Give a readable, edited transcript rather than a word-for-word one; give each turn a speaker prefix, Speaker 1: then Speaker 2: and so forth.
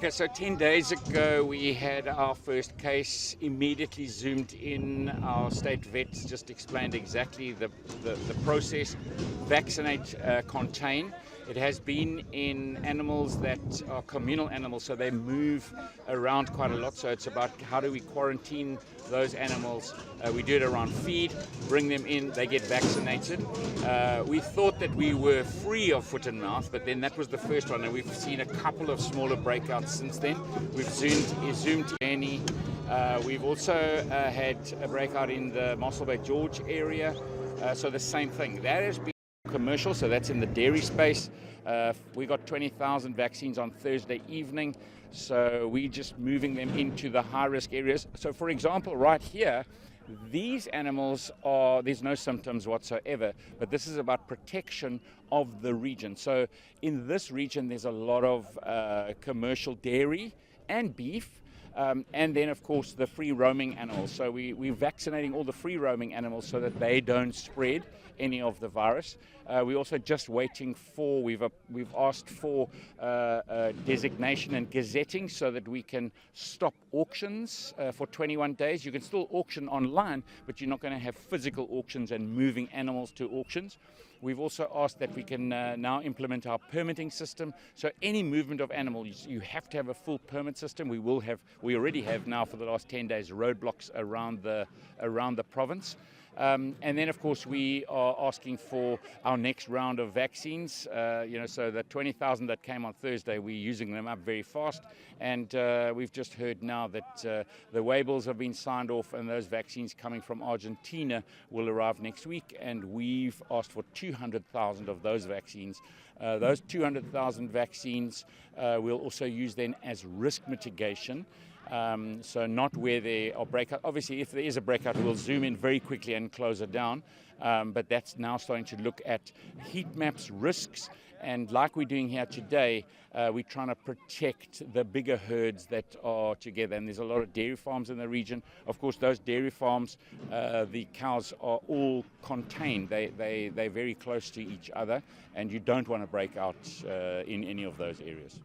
Speaker 1: Okay, so 10 days ago we had our first case, immediately zoomed in. Our state vets just explained exactly the process. Vaccinate, contain. It has been in animals that are communal animals, so they move around quite a lot. So it's about how do we quarantine those animals. We do it around feed, bring them in, they get vaccinated. We thought that we were free of foot and mouth, but then that was the first one, and we've seen a couple of smaller breakouts since then. We've zoomed in. We've also had a breakout in the Mossel Bay George area, so the same thing. That has been commercial, so that's in the dairy space. We got 20,000 vaccines on Thursday evening, so we're just moving them into the high-risk areas. So, for example, right here, these animals there's no symptoms whatsoever, but this is about protection of the region. So in this region, there's a lot of commercial dairy and beef. And then, of course, the free roaming animals. So we're vaccinating all the free roaming animals so that they don't spread any of the virus. We're also just waiting for, we've asked for designation and gazetting so that we can stop auctions for 21 days. You can still auction online, but you're not going to have physical auctions and moving animals to auctions. We've also asked that we can now implement our permitting system. So any movement of animals, you have to have a full permit system. We already have now for the last 10 days roadblocks around the province. And then, of course, we are asking for our next round of vaccines. So the 20,000 that came on Thursday, we're using them up very fast. And we've just heard now that the waibles have been signed off, and those vaccines coming from Argentina will arrive next week. And we've asked for 200,000 of those vaccines. Those 200,000 vaccines we'll also use then as risk mitigation. So not where there are breakout. Obviously, if there is a breakout, we'll zoom in very quickly and close it down. But that's now starting to look at heat maps, risks, and like we're doing here today, we're trying to protect the bigger herds that are together. And there's a lot of dairy farms in the region. Of course, those dairy farms, the cows are all contained. They're very close to each other, and you don't want to break out in any of those areas.